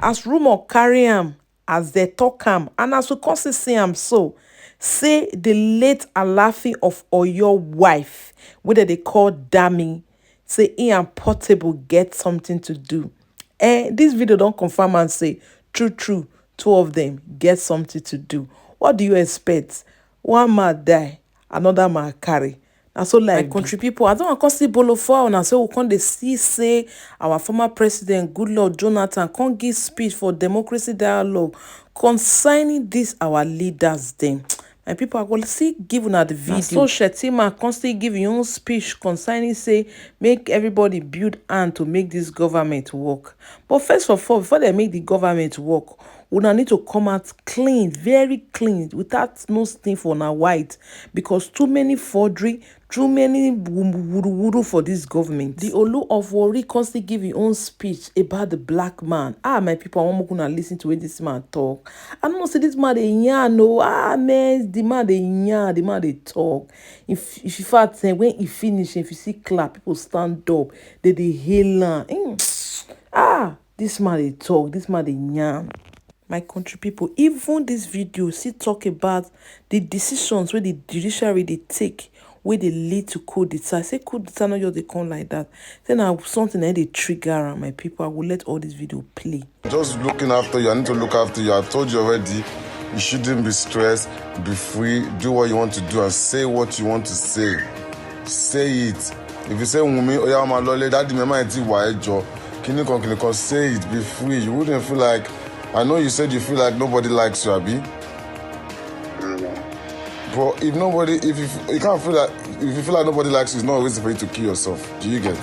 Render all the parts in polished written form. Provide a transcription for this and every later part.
As rumor carry am, as they talk am, and as we constantly see am so, say the late Alaafin of Oyo wife, whether they call Dami, say he and Portable get something to do. This video don't confirm and say, true, two of them get something to do. What do you expect? One man die, another man carry. And so like country people, I don't want to see bolo for and so we can't see say our former president Good-luck Jonathan can't give speech for democracy dialogue concerning this our leaders them. And people are going to see giving at the video. So Shetima constantly give your own speech concerning say make everybody build hand to make this government work. But first of all, before they make the government work, we now need to come out clean, very clean, without no stain for now white, because too many forgery, too many wuru for this government. The Olu of Warri constantly give his own speech about the black man. My people, I want to listen to what this man talk. I don't know, say this man they yarn, no. Man, the man they yarn, the man they talk. If you fact when he finish, if you see clap, people stand up, they hail this man they talk, this man they yarn. My country people, even this video still talk about the decisions where the judiciary they take, where they lead to coup d'etat. I say coup d'etat not just they come like that. Then I something that they trigger my people. I will let all this video play. Just looking after you, I need to look after you. I told you already, you shouldn't be stressed, be free, do what you want to do and say what you want to say. Say it. If you say woman, oh yeah, my lolly, that remember it why job. Can you say it, be free. You wouldn't feel like I know you said you feel like nobody likes you, Abi. But if you can't feel like, if you feel like nobody likes you, it's not a reason for you to kill yourself. Do you get?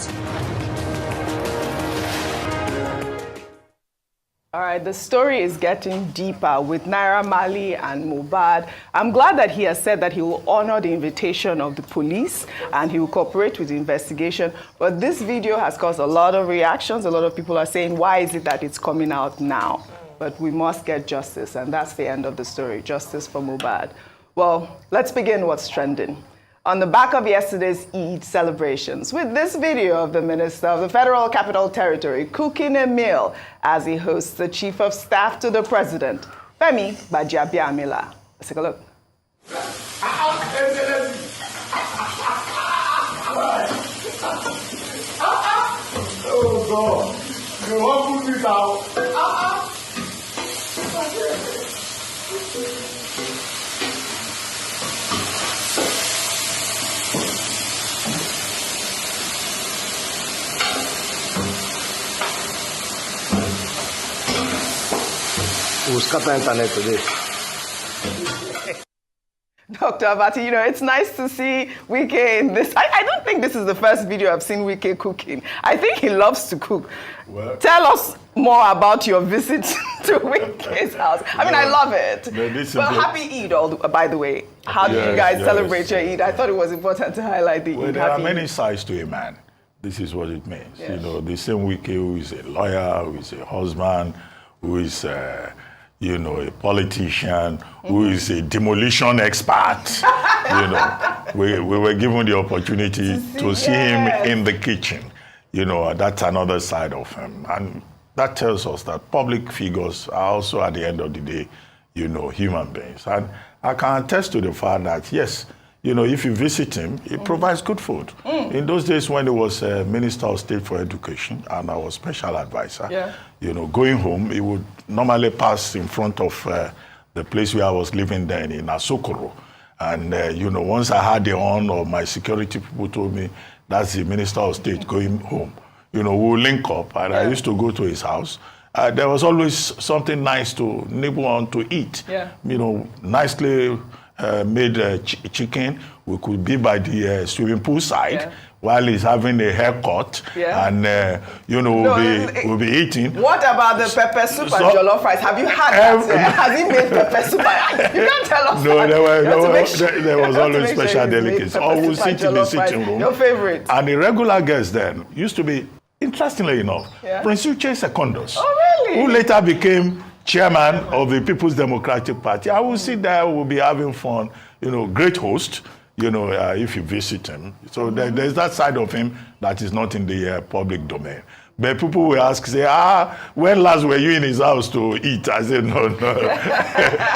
All right, the story is getting deeper with Naira Marley and Mohbad. I'm glad that he has said that he will honor the invitation of the police and he will cooperate with the investigation. But this video has caused a lot of reactions. A lot of people are saying, why is it that it's coming out now? But we must get justice, and that's the end of the story, justice for Mohbad. Well, let's begin what's trending. On the back of yesterday's Eid celebrations, with this video of the Minister of the Federal Capital Territory cooking a meal as he hosts the Chief of Staff to the President, Femi Gbajabiamila. Let's take a look. Oh, God. You want to put it out? We'll scatter internet today. Dr. Abati, it's nice to see Wike in this. I don't think this is the first video I've seen Wike cooking. I think he loves to cook. Well, tell us more about your visit to Wike's house. I mean, I love it. Well, happy Eid, by the way. How do you guys celebrate your Eid? I thought it was important to highlight the Eid. Well, there are many sides to a man. This is what it means. Yes. The same Wike who is a lawyer, who is a husband, who is a politician, who is a demolition expert. We were given the opportunity to see him in the kitchen. That's another side of him. And that tells us that public figures are also, at the end of the day, human beings. And I can attest to the fact that, yes, if you visit him, he provides good food. In those days when he was Minister of State for Education and I was special advisor, going home, he would normally pass in front of the place where I was living then in Asokoro. And, once I had the honor, my security people told me, that's the Minister of State going home. We'll link up. And I used to go to his house. There was always something nice to nibble on to eat. Nicely made chicken. We could be by the swimming pool side while he's having a haircut, and we'll be eating. What about the pepper soup and jollof rice? Have you had that? Has he made pepper soup? You can't tell us. No, there was always special delicacies. Or we'll sit in the sitting room. Your favorite? And the regular guest then used to be, interestingly enough, Prince Uche Secondus, who later became chairman of the People's Democratic Party. I will sit there, we'll be having fun, great host, if you visit him. So there's that side of him that is not in the public domain. But people will ask, say, when last were you in his house to eat? I said, no.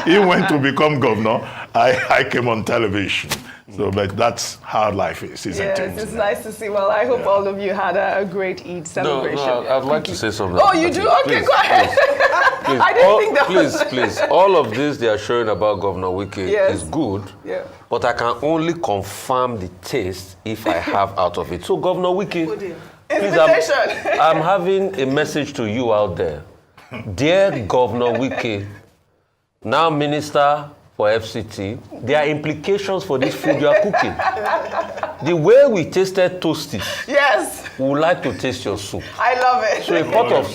He went to become governor. I came on television. So, but that's how life is, isn't it? Yes, it's nice to see. Well, I hope all of you had a great Eid celebration. No, I'd like to say something. Oh, you do? Okay, go ahead. Please, I didn't think that was... Please. All of this they are showing about Governor Wike is good. Yeah. But I can only confirm the taste if I have out of it. So, Governor Wike, please, I'm having a message to you out there. Dear Governor Wike, now Minister for FCT, there are implications for this food you are cooking. The way we tasted toasties, yes, we would like to taste your soup. I love it. So a pot of...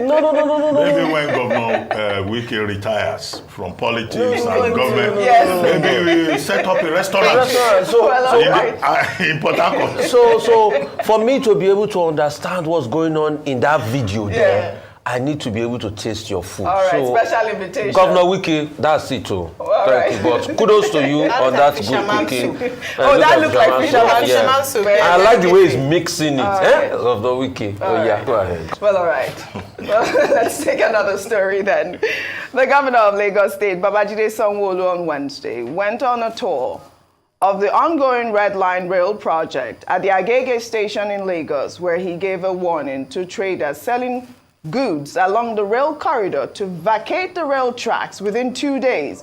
No. Maybe when Governor Wike retires from politics and government, maybe we set up a restaurant. In Port Harcourt. So for me to be able to understand what's going on in that video there, I need to be able to taste your food. All right, special invitation. Governor Wike, that's it too. Thank you. But kudos to you on that good cooking. That looks like fisherman soup. I like the way he's mixing it. Governor Wike. Go ahead. Well, all right. Well, let's take another story then. The governor of Lagos State, Babajide Sanwo-Olu, on Wednesday went on a tour of the ongoing Red Line Rail project at the Agege station in Lagos, where he gave a warning to traders selling goods along the rail corridor to vacate the rail tracks within 2 days.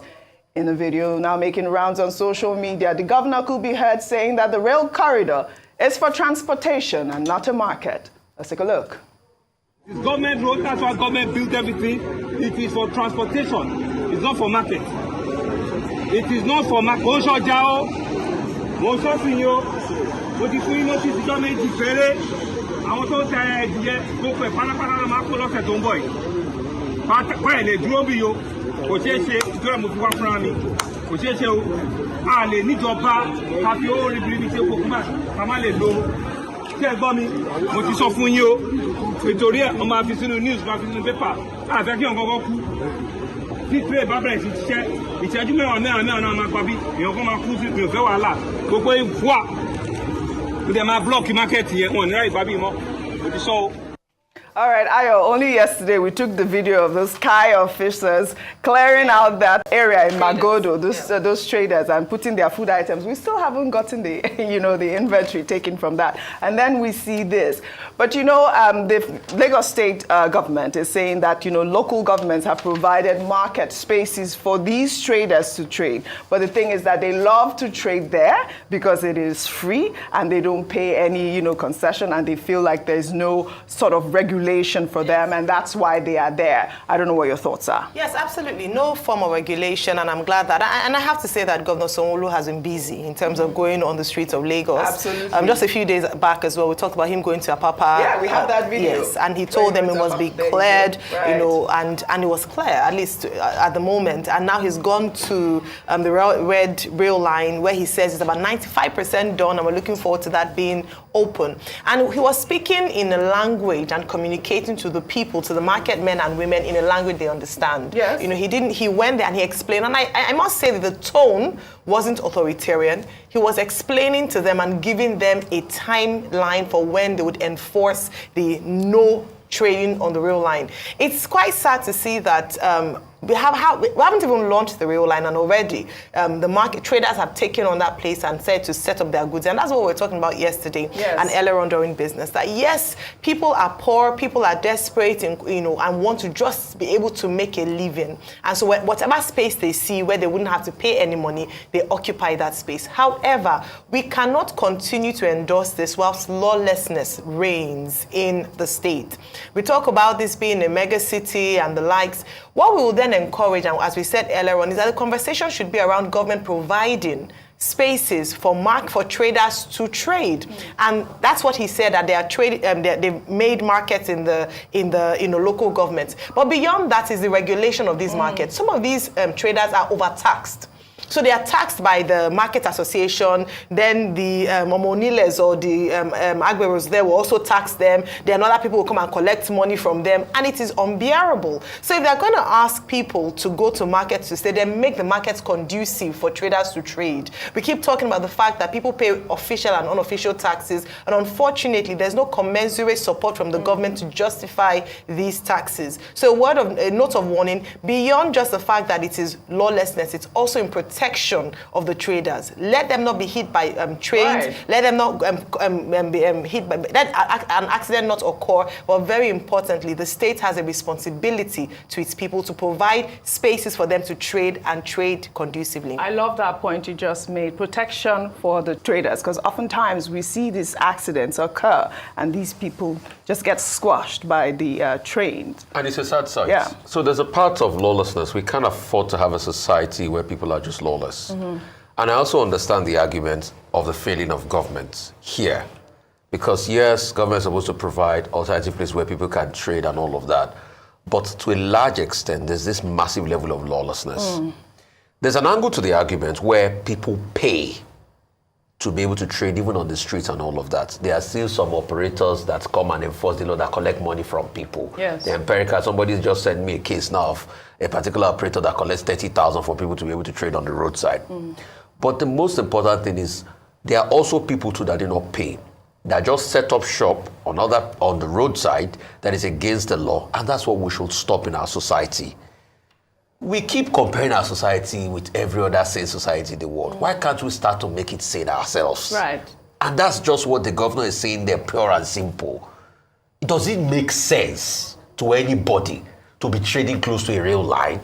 In the video now making rounds on social media, the governor could be heard saying that the rail corridor is for transportation and not a market. Let's take a look. It's government road, that's why government built everything. It is for transportation. It's not for market. It is not for market. Àwọn tó tẹ ẹ̀dìyẹ gbogbo ẹ̀ pátápátá ló máa kó lọ́sẹ̀ tó ń bọ̀ yìí. Báyìí lè dúró bí yo, kò ṣeé ṣe, ìtura mo fi wá fúnra mi, kò ṣeé ṣe o. A lè níjọba ká fi owó ribiribi ṣe kókó bá ká má lè lo. Ṣé ẹ gbọ́ mi? Mo ti sọ fún yín o. Nítorí ẹ̀ wọ́n máa fi sínú news, máa fi sínú paper. Àfẹ́ kí ọ̀gọ́gọ́ kú. Tí tíré bá bẹ̀rẹ̀ sí ṣiṣẹ́, ìṣẹ́jú mẹ́wàá náà máa pa bí. Èèyàn kan máa kú sí mi ò fẹ́ wàhálà. Gbogbo ìfúà. Block market here. All right, Ayo, only yesterday we took the video of those Sky officers clearing out that area in Magodo, those traders, and putting their food items. We still haven't gotten the, the inventory taken from that. And then we see this. But, the Lagos State government is saying that, local governments have provided market spaces for these traders to trade. But the thing is that they love to trade there because it is free and they don't pay any, concession, and they feel like there's no sort of regulation for them, and that's why they are there. I don't know what your thoughts are. Yes, absolutely. No form of regulation, and I'm glad that. And I have to say that Governor Sanwo-Olu has been busy in terms of going on the streets of Lagos. Absolutely. Just a few days back as well, we talked about him going to Apapa. Yeah, we have that video. Yes, and he told them it must be cleared, and it was clear, at least at the moment. And now he's gone to the red rail line, where he says it's about 95% done, and we're looking forward to that being open. And he was speaking in a language and communicating to the people, to the market men and women, in a language they understand. Yes. He went there and he explained, and I must say that the tone wasn't authoritarian. He was explaining to them and giving them a timeline for when they would enforce the no trading on the rail line. It's quite sad to see that we haven't even launched the rail line, and already the market traders have taken on that place and said to set up their goods. And that's what we were talking about yesterday and earlier on during business. That yes, people are poor, people are desperate, and want to just be able to make a living. And so whatever space they see where they wouldn't have to pay any money, they occupy that space. However, we cannot continue to endorse this whilst lawlessness reigns in the state. We talk about this being a mega city and the likes. What we will then encourage, and as we said earlier on, is that the conversation should be around government providing spaces for traders to trade, and that's what he said, that they are they've made markets in the local governments. But beyond that is the regulation of these markets. Some of these traders are overtaxed. So they are taxed by the market association, then the Omoniles or the Agberos there will also tax them, then other people will come and collect money from them, and it is unbearable. So if they're going to ask people to go to markets to stay, then make the markets conducive for traders to trade. We keep talking about the fact that people pay official and unofficial taxes, and unfortunately there's no commensurate support from the government to justify these taxes. So a note of warning, beyond just the fact that it is lawlessness, it's also in protection of the traders. Let them not be hit by trains, Right. let them not be hit by, let an accident not occur, but very importantly, the state has a responsibility to its people to provide spaces for them to trade and trade conducively. I love that point you just made, protection for the traders, because oftentimes we see these accidents occur and these people just get squashed by the trains. And it's a sad sight. Yeah. So there's a part of lawlessness. We can't afford to have a society where people are just lawless. And I also understand the argument of the failing of government here. Because yes, government is supposed to provide alternative places where people can trade and all of that. But to a large extent, there's this massive level of lawlessness. There's an angle to the argument where people pay to be able to trade even on the streets and all of that. There are still some operators that come and enforce the law that collect money from people. Yes. The empirical, somebody just sent me a case now of a particular operator that collects 30,000 for people to be able to trade on the roadside. But the most important thing is there are also people too that do not pay, that just set up shop on the roadside that is against the law, and that's what we should stop in our society. We keep comparing our society with every other sane society in the world. Why can't we start to make it sane ourselves? Right. And that's just what the governor is saying there, pure and simple. Does it make sense to anybody to be trading close to a rail line?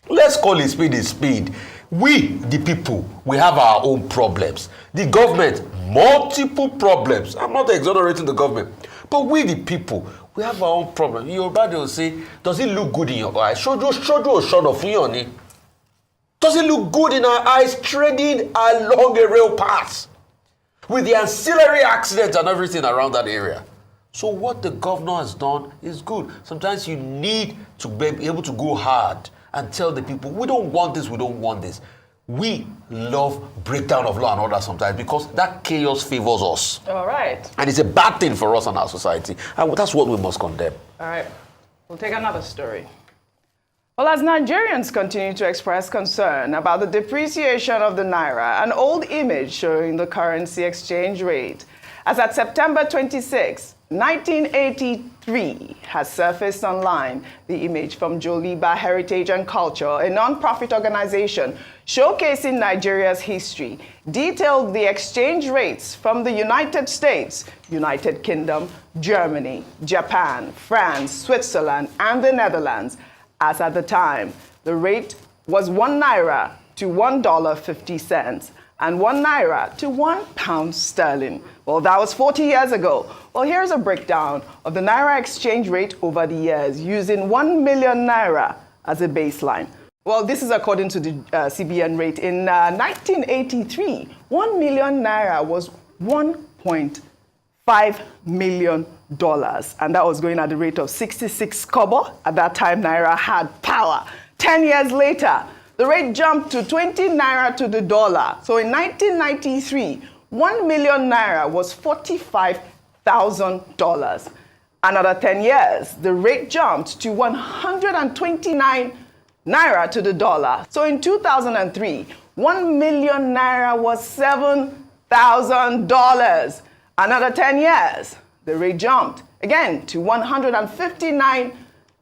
Let's call it speed is speed. We, the people, we have our own problems. The government, multiple problems. I'm not exonerating the government. But we, the people, we have our own problem. Yoruba, they will say, does it look good in your eyes? Shojo or short of you. Does it look good in our eyes trading along a rail path with the ancillary accidents and everything around that area? So what the governor has done is good. Sometimes you need to be able to go hard and tell the people, we don't want this, we don't want this. We love breakdown of law and order sometimes because that chaos favors us. All right. And it's a bad thing for us and our society. And that's what we must condemn. All right. We'll take another story. Well, as Nigerians continue to express concern about the depreciation of the naira, an old image showing the currency exchange rate, as at September 26, 1983 has surfaced online. The image from Joliba Heritage and Culture, a non-profit organization showcasing Nigeria's history, detailed the exchange rates from the United States, United Kingdom, Germany, Japan, France, Switzerland, and the Netherlands. As at the time, the rate was 1 naira to $1.50 and 1 naira to £1 sterling. Well, that was 40 years ago. Well, here's a breakdown of the naira exchange rate over the years using 1 million naira as a baseline. Well, this is according to the CBN rate. In 1983, 1 million naira was $1.5 million. And that was going at the rate of 66 kobo. At that time, naira had power. 10 years later, the rate jumped to 20 naira to the dollar. So in 1993, 1 million naira was $45,000. Another 10 years, the rate jumped to 129 naira to the dollar. So in 2003, 1 million naira was $7,000. Another 10 years, the rate jumped again to 159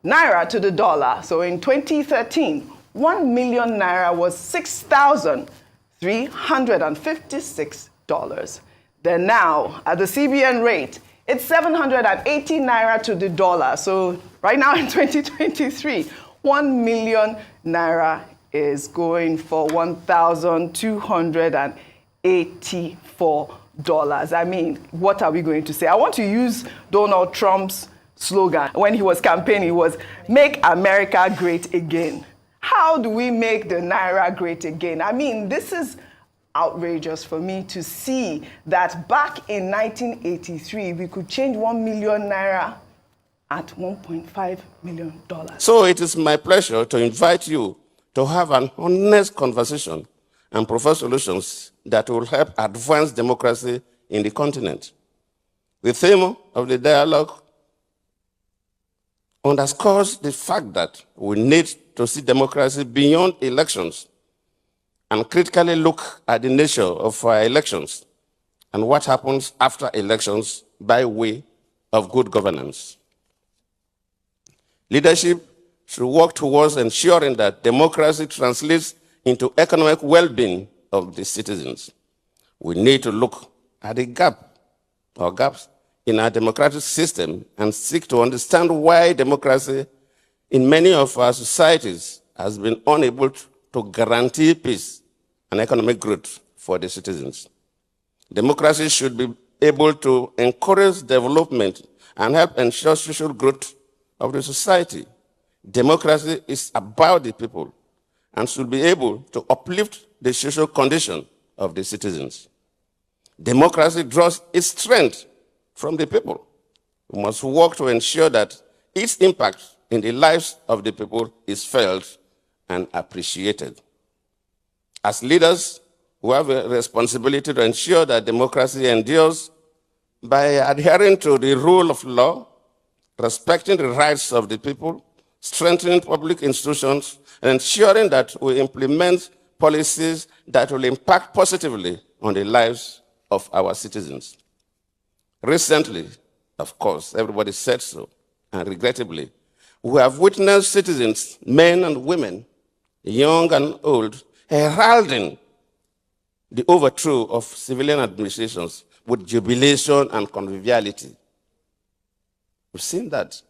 naira to the dollar. So in 2013, 1 million naira was $6,356. Then now, at the CBN rate, it's 780 naira to the dollar. So right now in 2023, 1 million naira is going for $1,284. I mean, what are we going to say? I want to use Donald Trump's slogan. When he was campaigning, it was, "Make America Great Again." How do we make the naira great again? I mean, this is outrageous for me to see that back in 1983, we could change 1 million naira at $1.5 million. So it is my pleasure to invite you to have an honest conversation and propose solutions that will help advance democracy in the continent. The theme of the dialogue underscores the fact that we need to see democracy beyond elections and critically look at the nature of our elections and what happens after elections by way of good governance. Leadership should work towards ensuring that democracy translates into economic well-being of the citizens. We need to look at the gaps in our democratic system and seek to understand why democracy in many of our societies has been unable to guarantee peace and economic growth for the citizens. Democracy should be able to encourage development and help ensure social growth of the society. Democracy is about the people and should be able to uplift the social condition of the citizens. Democracy draws its strength from the people. We must work to ensure that its impact in the lives of the people is felt and appreciated. As leaders, we have a responsibility to ensure that democracy endures by adhering to the rule of law, respecting the rights of the people, strengthening public institutions, and ensuring that we implement policies that will impact positively on the lives of our citizens. Recently, of course, everybody said so, and regrettably, we have witnessed citizens, men and women, young and old, heralding the overthrow of civilian administrations with jubilation and conviviality. We've seen that.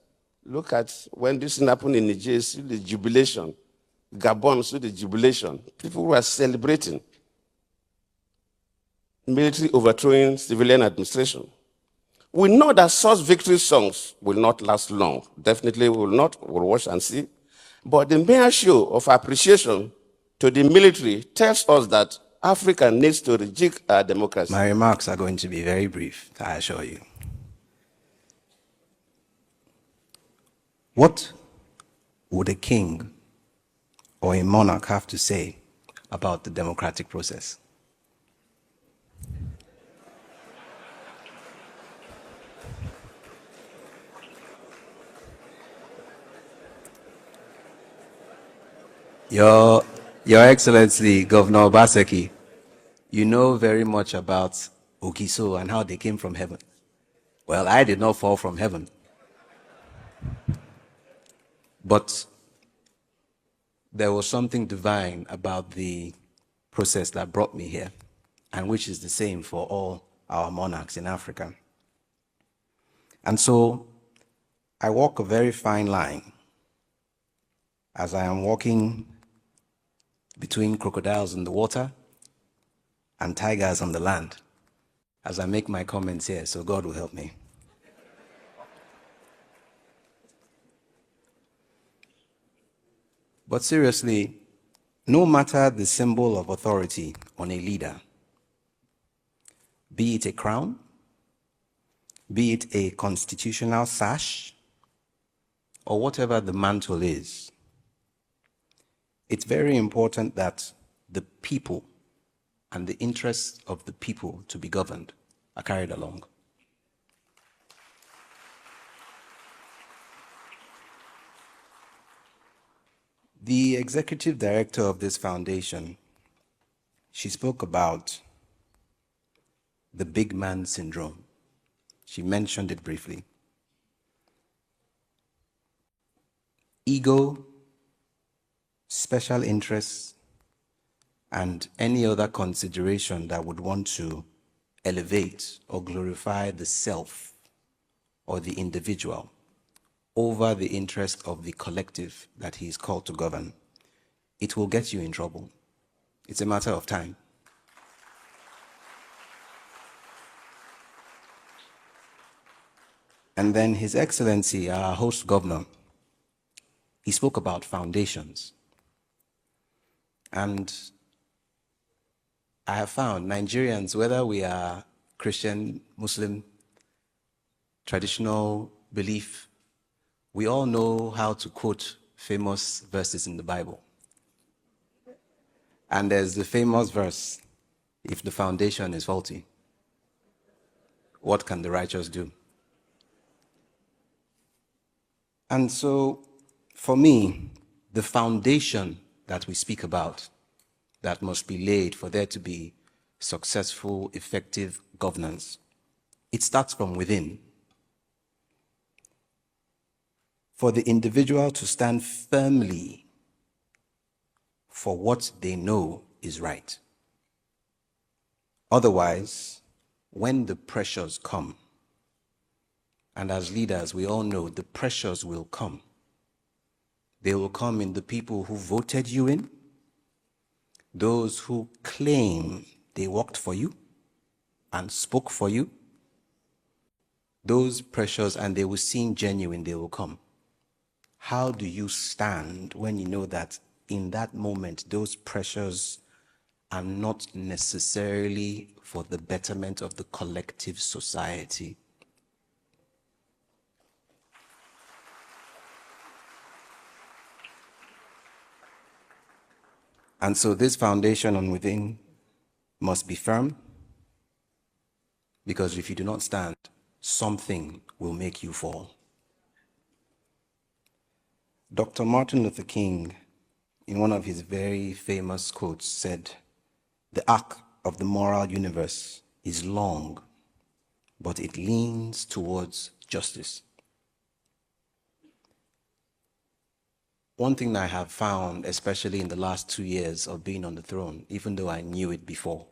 Look at when this happened in Niger, see the jubilation. Gabon, see the jubilation. People were celebrating military overthrowing civilian administration. We know that such victory songs will not last long. Definitely will not. We'll watch and see. But the mere show of appreciation to the military tells us that Africa needs to rejig our democracy. My remarks are going to be very brief, I assure you. What would a king or a monarch have to say about the democratic process? Your Excellency, Governor Obaseki, you know very much about Okiso and how they came from heaven. Well, I did not fall from heaven. But there was something divine about the process that brought me here, and which is the same for all our monarchs in Africa. And so I walk a very fine line as I am walking between crocodiles in the water and tigers on the land as I make my comments here, so God will help me. But seriously, no matter the symbol of authority on a leader, be it a crown, be it a constitutional sash, or whatever the mantle is, it's very important that the people and the interests of the people to be governed are carried along. The executive director of this foundation, she spoke about the big man syndrome. She mentioned it briefly. Ego, special interests, and any other consideration that would want to elevate or glorify the self or the individual over the interest of the collective that he is called to govern, it will get you in trouble. It's a matter of time. And then His Excellency, our host governor, he spoke about foundations. And I have found Nigerians, whether we are Christian, Muslim, traditional belief, we all know how to quote famous verses in the Bible. And there's the famous verse, if the foundation is faulty, what can the righteous do? And so, for me, the foundation that we speak about that must be laid for there to be successful, effective governance, it starts from within. For the individual to stand firmly for what they know is right. Otherwise, when the pressures come, and as leaders, we all know the pressures will come. They will come in the people who voted you in, those who claim they worked for you and spoke for you. Those pressures, and they will seem genuine, they will come. How do you stand when you know that in that moment, those pressures are not necessarily for the betterment of the collective society? And so this foundation on within must be firm, because if you do not stand, something will make you fall. Dr. Martin Luther King, in one of his very famous quotes, said, "The arc of the moral universe is long, but it leans towards justice." One thing I have found, especially in the last 2 years of being on the throne, even though I knew it before,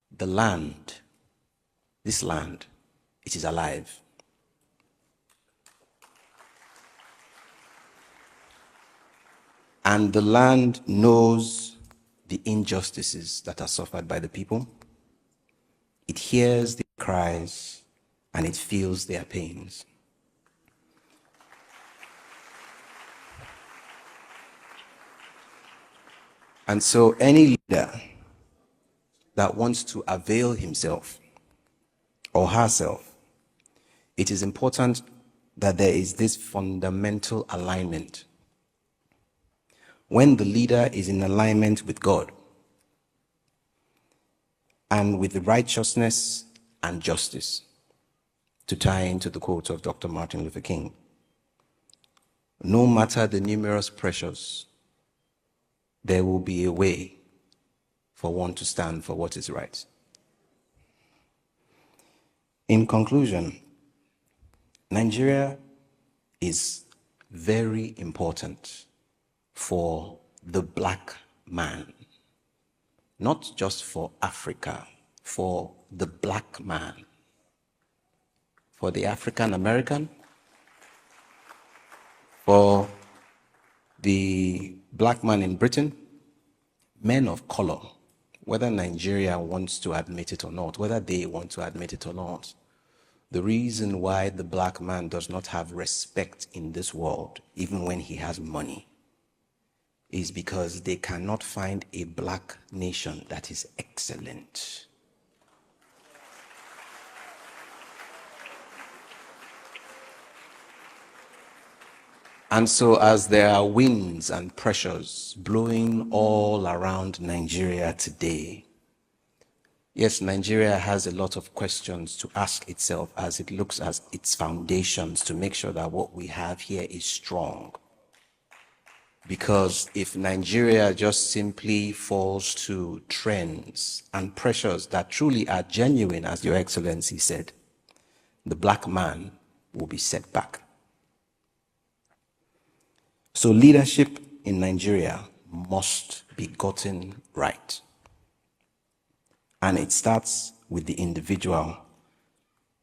the land, this land, it is alive. And the land knows the injustices that are suffered by the people. It hears their cries and it feels their pains. And so any leader that wants to avail himself or herself, it is important that there is this fundamental alignment. When the leader is in alignment with God and with righteousness and justice, to tie into the quote of Dr. Martin Luther King, no matter the numerous pressures, there will be a way for one to stand for what is right. In conclusion, Nigeria is very important for the black man, not just for Africa, for the black man, for the African American, for the black man in Britain, men of color, whether Nigeria wants to admit it or not, whether they want to admit it or not. The reason why the black man does not have respect in this world, even when he has money, is because they cannot find a black nation that is excellent. And so as there are winds and pressures blowing all around Nigeria today, yes, Nigeria has a lot of questions to ask itself as it looks at its foundations to make sure that what we have here is strong. Because if Nigeria just simply falls to trends and pressures that truly are genuine, as Your Excellency said, the black man will be set back. So leadership in Nigeria must be gotten right. And it starts with the individual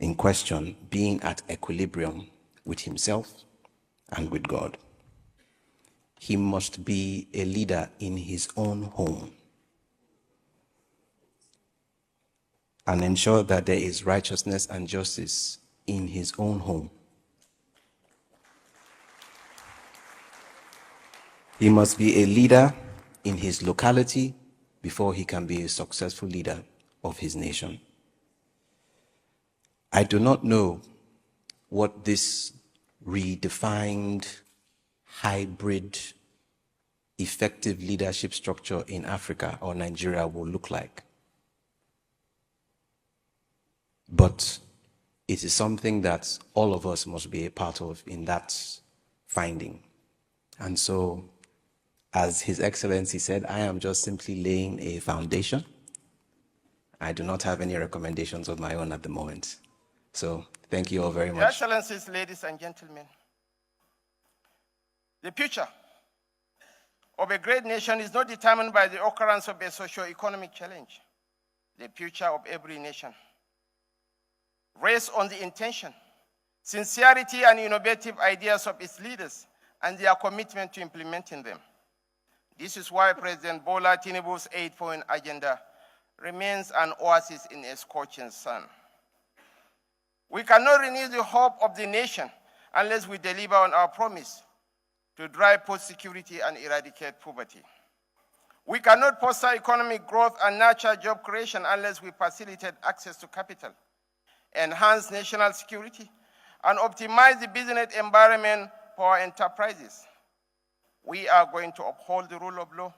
in question being at equilibrium with himself and with God. He must be a leader in his own home and ensure that there is righteousness and justice in his own home. He must be a leader in his locality before he can be a successful leader of his nation. I do not know what this redefined hybrid effective leadership structure in Africa or Nigeria will look like. But it is something that all of us must be a part of in that finding. And so, as His Excellency said, I am just simply laying a foundation. I do not have any recommendations of my own at the moment. So, thank you all very much. Your Excellencies, ladies and gentlemen, the future of a great nation is not determined by the occurrence of a socio-economic challenge. The future of every nation rests on the intention, sincerity, and innovative ideas of its leaders and their commitment to implementing them. This is why President Bola Tinubu's 8-point agenda remains an oasis in a scorching sun. We cannot renew the hope of the nation unless we deliver on our promise to drive post-security and eradicate poverty. We cannot foster economic growth and nurture job creation unless we facilitate access to capital, enhance national security, and optimize the business environment for our enterprises. We are going to uphold the rule of law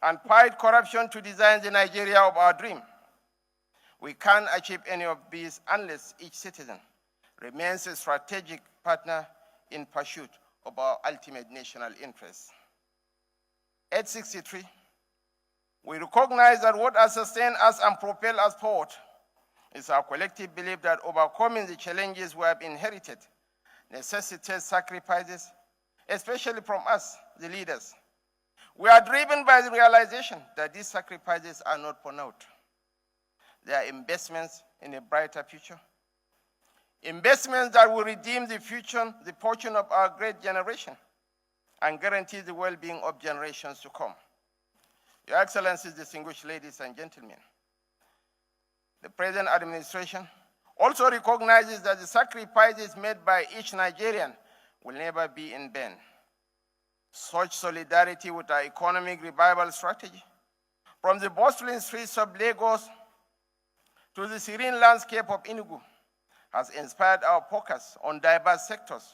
and fight corruption to design the Nigeria of our dream. We can't achieve any of these unless each citizen remains a strategic partner in pursuit of our ultimate national interests. At 63, we recognize that what has sustained us and propelled us forward is our collective belief that overcoming the challenges we have inherited necessitates sacrifices, especially from us, the leaders. We are driven by the realization that these sacrifices are not for naught. They are investments in a brighter future, investments that will redeem the fortune of our great generation and guarantee the well-being of generations to come. Your Excellencies, distinguished ladies and gentlemen, the present administration also recognizes that the sacrifices made by each Nigerian will never be in vain. Such solidarity with our economic revival strategy, from the bustling streets of Lagos to the serene landscape of Enugu, has inspired our focus on diverse sectors,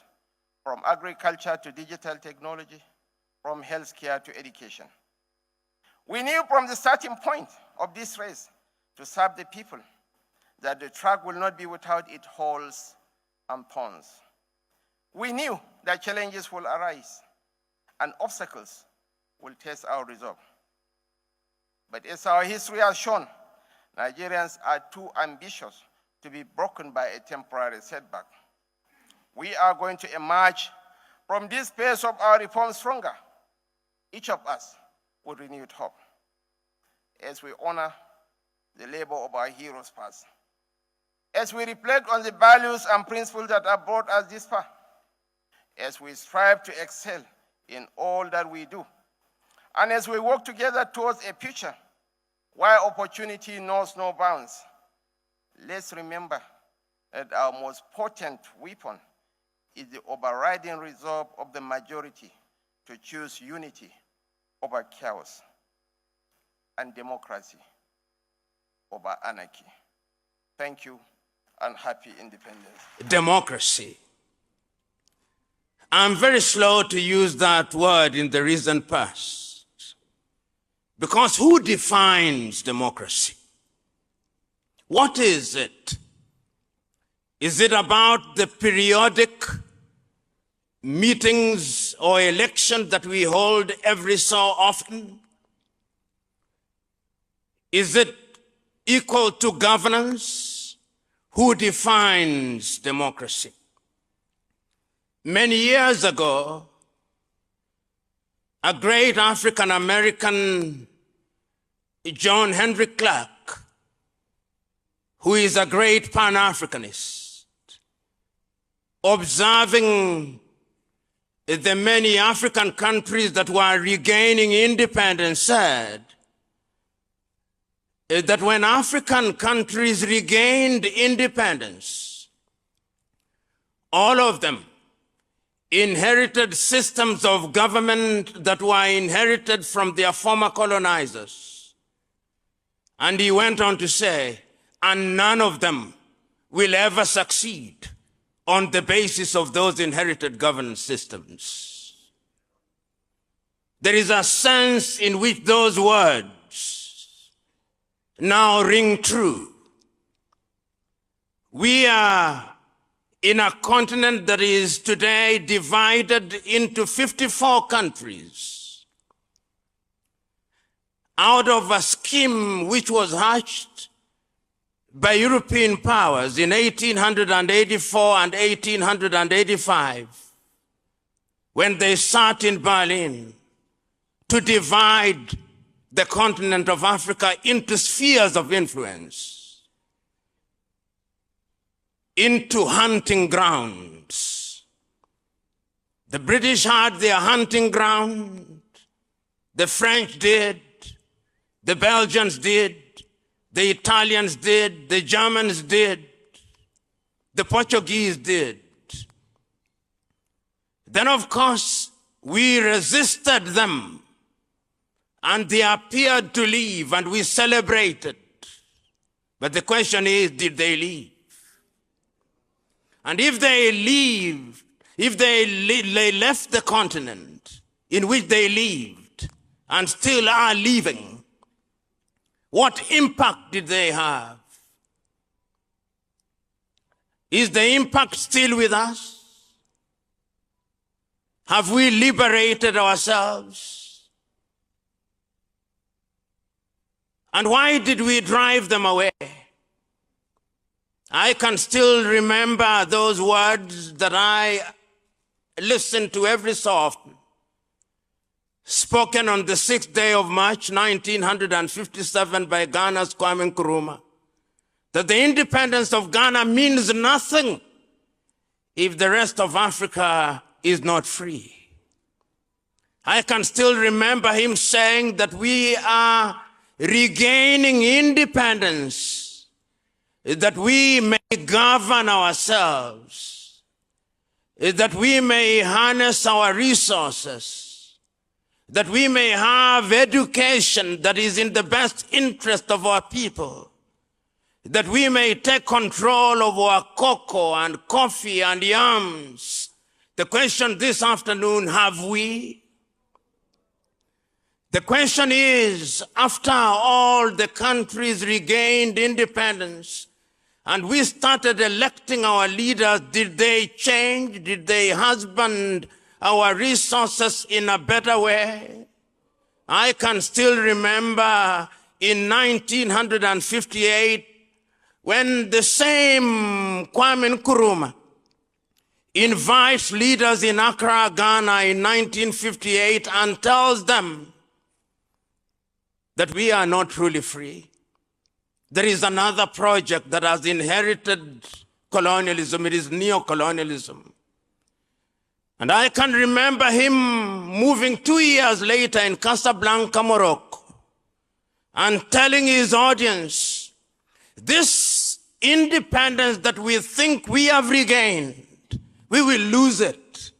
from agriculture to digital technology, from healthcare to education. We knew from the starting point of this race to serve the people that the track will not be without its holes and thorns. We knew that challenges will arise and obstacles will test our resolve. But as our history has shown, Nigerians are too ambitious to be broken by a temporary setback. We are going to emerge from this phase of our reform stronger, each of us with renewed hope, as we honor the labor of our heroes past, as we reflect on the values and principles that have brought us this far, as we strive to excel in all that we do, and as we work together towards a future where opportunity knows no bounds. Let's remember that our most potent weapon is the overriding resolve of the majority to choose unity over chaos and democracy over anarchy. Thank you and happy independence. Democracy. I'm very slow to use that word in the recent past, because who defines democracy? What is it? Is it about the periodic meetings or elections that we hold every so often? Is it equal to governance? Who defines democracy? Many years ago, a great African-American, John Henry Clark, who is a great Pan-Africanist, observing the many African countries that were regaining independence, said that when African countries regained independence, all of them inherited systems of government that were inherited from their former colonizers. And he went on to say, and none of them will ever succeed on the basis of those inherited governance systems. there is a sense in which those words now ring true. We are in a continent that is today divided into 54 countries out of a scheme which was hatched by European powers in 1884 and 1885 when they sat in Berlin to divide the continent of Africa into spheres of influence, into hunting grounds. The British had their hunting ground, the French did, the Belgians did, the Italians did, the Germans did, the Portuguese did. Then, of course, we resisted them, and they appeared to leave, and we celebrated. But the question is, did they leave? And if they leave, if they left the continent in which they lived and still are living, what impact did they have? Is the impact still with us? Have we liberated ourselves? And why did we drive them away? I can still remember those words that I listened to every so often, spoken on the 6th day of March, 1957 by Ghana's Kwame Nkrumah, that the independence of Ghana means nothing if the rest of Africa is not free. I can still remember him saying that we are regaining independence, that we may govern ourselves, that we may harness our resources, that we may have education that is in the best interest of our people, that we may take control of our cocoa and coffee and yams. The question this afternoon, have we? The question is, after all the countries regained independence and we started electing our leaders, did they change? Did they husband our resources in a better way? I can still remember in 1958 when the same Kwame Nkrumah invites leaders in Accra, Ghana in 1958 and tells them that we are not truly free. There is another project that has inherited colonialism. It is neo-colonialism. And I can remember him moving 2 years later in Casablanca, Morocco, and telling his audience, this independence that we think we have regained, we will lose it.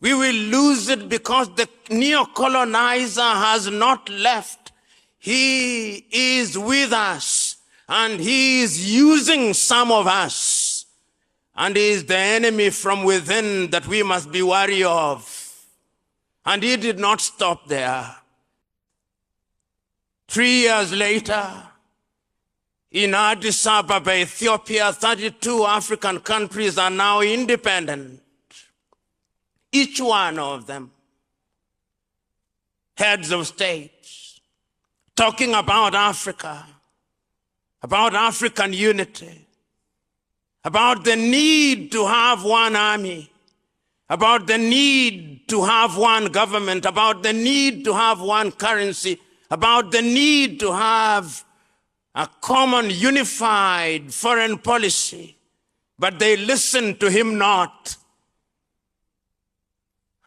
We will lose it because the neo-colonizer has not left. He is with us, and he is using some of us, and he is the enemy from within that we must be wary of. And he did not stop there. 3 years later, in Addis Ababa, Ethiopia, 32 African countries are now independent. Each one of them, heads of states, talking about Africa, about African unity, about the need to have one army, about the need to have one government, about the need to have one currency, about the need to have a common unified foreign policy. But they listened to him not.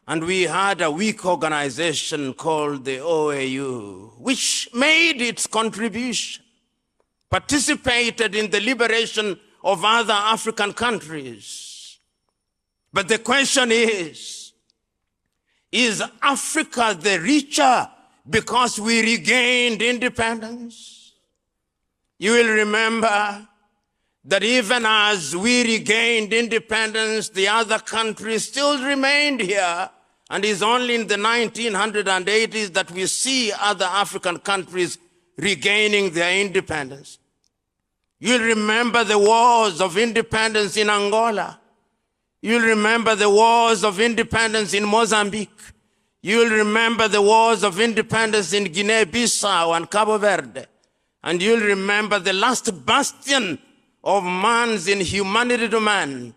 And we had a weak organization called the OAU, which made its contribution, participated in the liberation of other African countries. But the question is Africa the richer because we regained independence? You will remember that even as we regained independence, the other countries still remained here And it's only in the 1980s that we see other African countries regaining their independence. You'll remember the wars of independence in Angola. You'll remember the wars of independence in Mozambique. You'll remember the wars of independence in Guinea-Bissau and Cabo Verde. And you'll remember the last bastion of man's inhumanity to man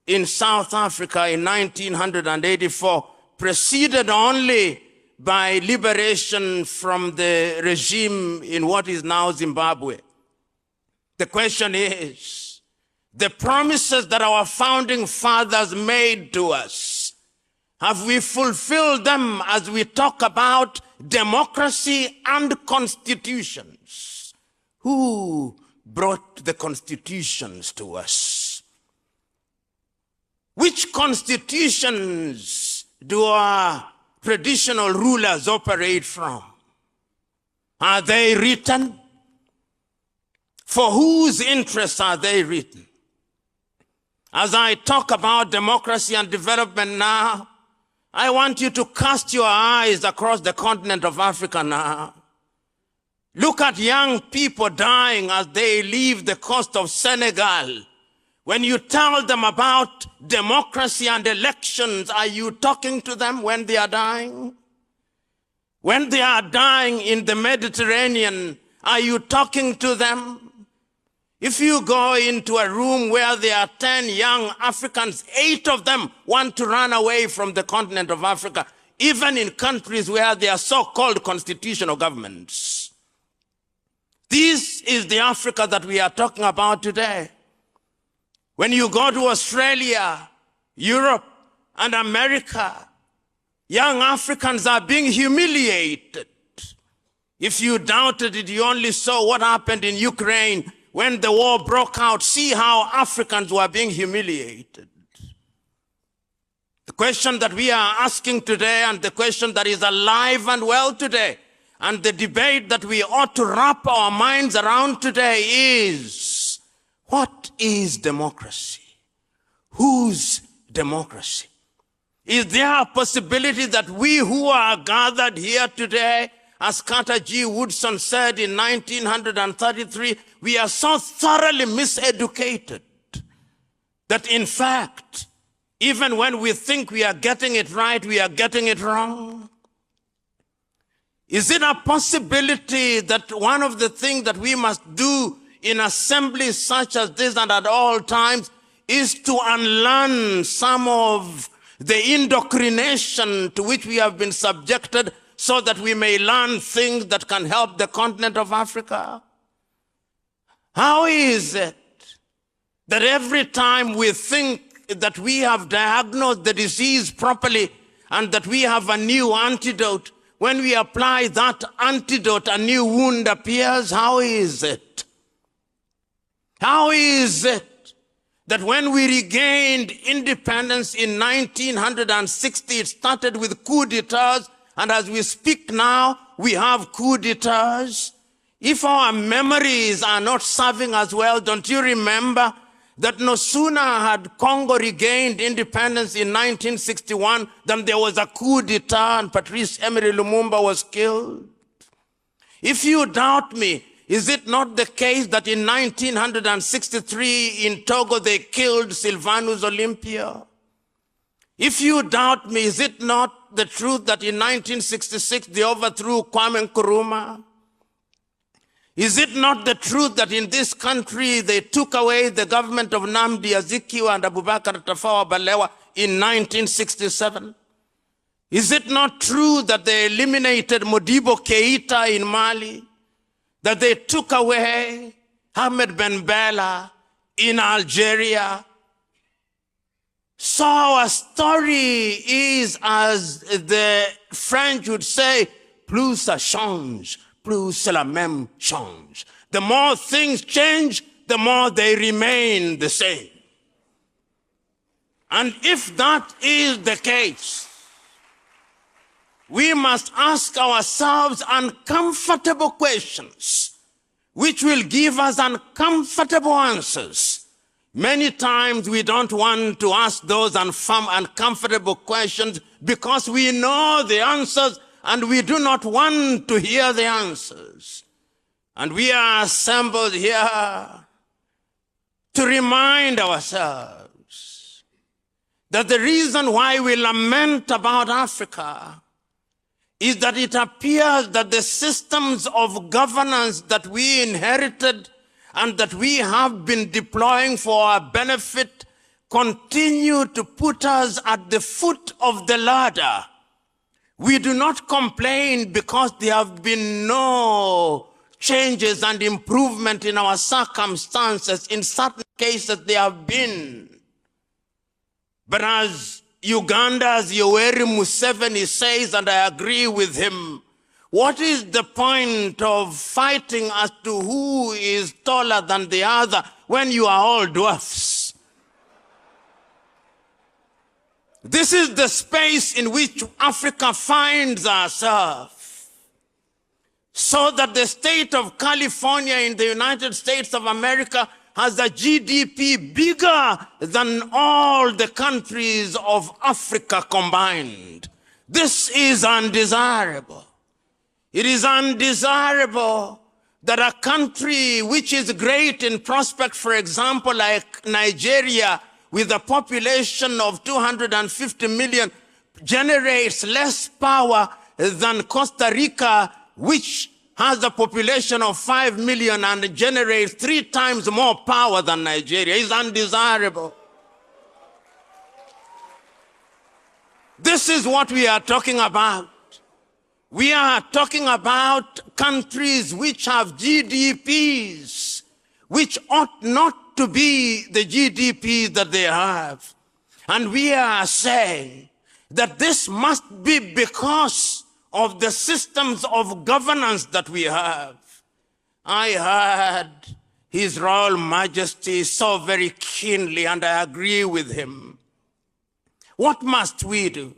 in South Africa in 1984, preceded only by liberation from the regime in what is now Zimbabwe. The question is, the promises that our founding fathers made to us, have we fulfilled them as we talk about democracy and constitutions? Who brought the constitutions to us? Which constitutions do our traditional rulers operate from? Are they written? For whose interests are they written? As I talk about democracy and development now, I want you to cast your eyes across the continent of Africa now. Look at young people dying as they leave the coast of Senegal. When you tell them about democracy and elections, are you talking to them when they are dying? When they are dying in the Mediterranean, are you talking to them? If you go into a room where there are 10 young Africans, 8 of them want to run away from the continent of Africa, even in countries where there are so-called constitutional governments. This is the Africa that we are talking about today. When you go to Australia, Europe, and America, young Africans are being humiliated. If you doubted it, you only saw what happened in Ukraine when the war broke out. See how Africans were being humiliated. The question that we are asking today, and the question that is alive and well today, and the debate that we ought to wrap our minds around today is, what is democracy? Whose democracy? Is there a possibility that we who are gathered here today, as Carter G. Woodson said in 1933, we are so thoroughly miseducated that in fact, even when we think we are getting it right, we are getting it wrong? Is it a possibility that one of the things that we must do in assemblies such as this and at all times is to unlearn some of the indoctrination to which we have been subjected, so that we may learn things that can help the continent of Africa? How is it that every time we think that we have diagnosed the disease properly and that we have a new antidote, when we apply that antidote, a new wound appears? How is it? How is it that when we regained independence in 1960, it started with coup d'etats, and as we speak now, we have coup d'etats? If our memories are not serving us well, don't you remember that no sooner had Congo regained independence in 1961 than there was a coup d'etat and Patrice Emery Lumumba was killed? If you doubt me, is it not the case that in 1963 in Togo they killed Sylvanus Olympia? If you doubt me, is it not the truth that in 1966 they overthrew Kwame Nkrumah? Is it not the truth that in this country they took away the government of Nnamdi Azikiwe and Abubakar Tafawa Balewa in 1967? Is it not true that they eliminated Modibo Keita in Mali? That they took away Ahmed Ben Bella in Algeria? So our story is, as the French would say, plus ça change, plus c'est la même change. The more things change, the more they remain the same. And if that is the case, we must ask ourselves uncomfortable questions, which will give us uncomfortable answers. Many times we don't want to ask those uncomfortable questions because we know the answers and we do not want to hear the answers. And we are assembled here to remind ourselves that the reason why we lament about Africa is that it appears that the systems of governance that we inherited and that we have been deploying for our benefit continue to put us at the foot of the ladder. We do not complain because there have been no changes and improvement in our circumstances. In certain cases, there have been. But as Uganda's Yoweri Museveni says, and I agree with him, what is the point of fighting as to who is taller than the other when you are all dwarfs? This is the space in which Africa finds herself. So that the state of California in the United States of America has a GDP bigger than all the countries of Africa combined. This is undesirable. It is undesirable that a country which is great in prospect, for example, like Nigeria, with a population of 250 million, generates less power than Costa Rica, which has a population of 5 million and generates 3 times more power than Nigeria. It's undesirable. This is what we are talking about. We are talking about countries which have GDPs, which ought not to be the GDPs that they have. And we are saying that this must be because of the systems of governance that we have. I heard His Royal Majesty so very keenly, and I agree with him. What must we do?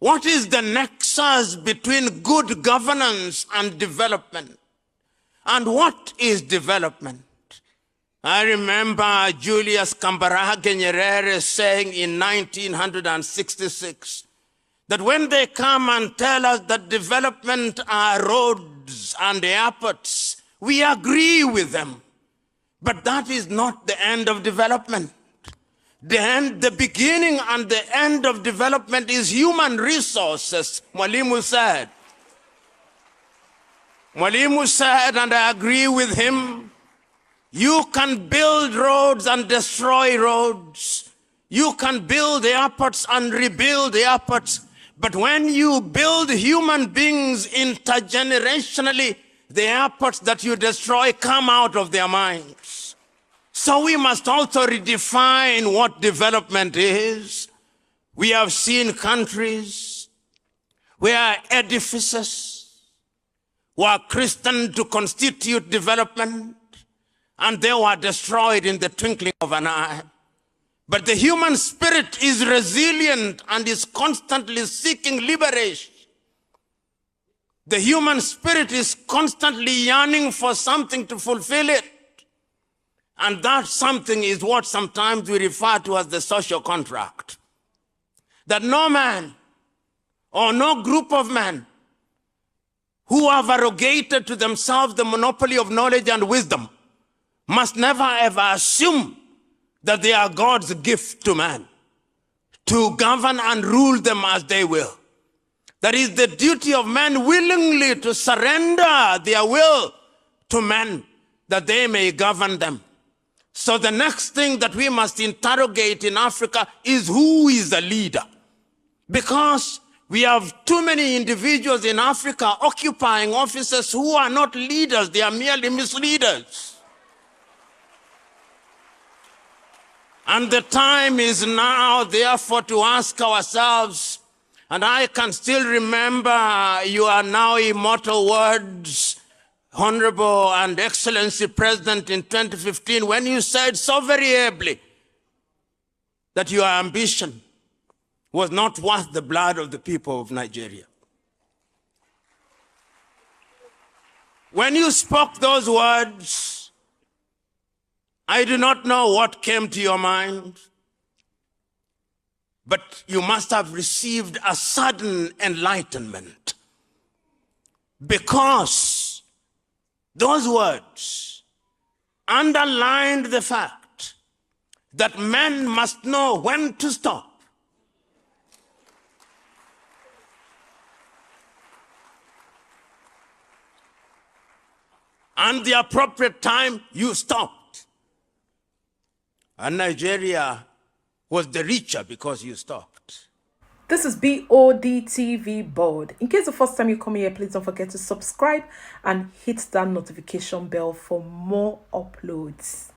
What is the nexus between good governance and development? And what is development? I remember Julius Kambarage Nyerere saying in 1966 that when they come and tell us that development are roads and airports, we agree with them. But that is not the end of development. The beginning and the end of development is human resources, Mwalimu said. Mwalimu said, and I agree with him, you can build roads and destroy roads. You can build airports and rebuild airports. But when you build human beings intergenerationally, the airports that you destroy come out of their minds. So we must also redefine what development is. We have seen countries where edifices were christened to constitute development, and they were destroyed in the twinkling of an eye. But the human spirit is resilient and is constantly seeking liberation. The human spirit is constantly yearning for something to fulfill it. And that something is what sometimes we refer to as the social contract. That no man or no group of men who have arrogated to themselves the monopoly of knowledge and wisdom must never ever assume that they are God's gift to man, to govern and rule them as they will. That is the duty of men willingly to surrender their will to men that they may govern them. So the next thing that we must interrogate in Africa is who is the leader. Because we have too many individuals in Africa occupying offices who are not leaders, they are merely misleaders. And the time is now, therefore, to ask ourselves, and I can still remember your now immortal words, Honorable and Excellency President, in 2015, when you said so very ably that your ambition was not worth the blood of the people of Nigeria. When you spoke those words, I do not know what came to your mind, but you must have received a sudden enlightenment, because those words underlined the fact that men must know when to stop and the appropriate time you stopped. And Nigeria was the richer because you stopped. This is Bod TV Bod. In case the first time you come here, please don't forget to subscribe and hit that notification bell for more uploads.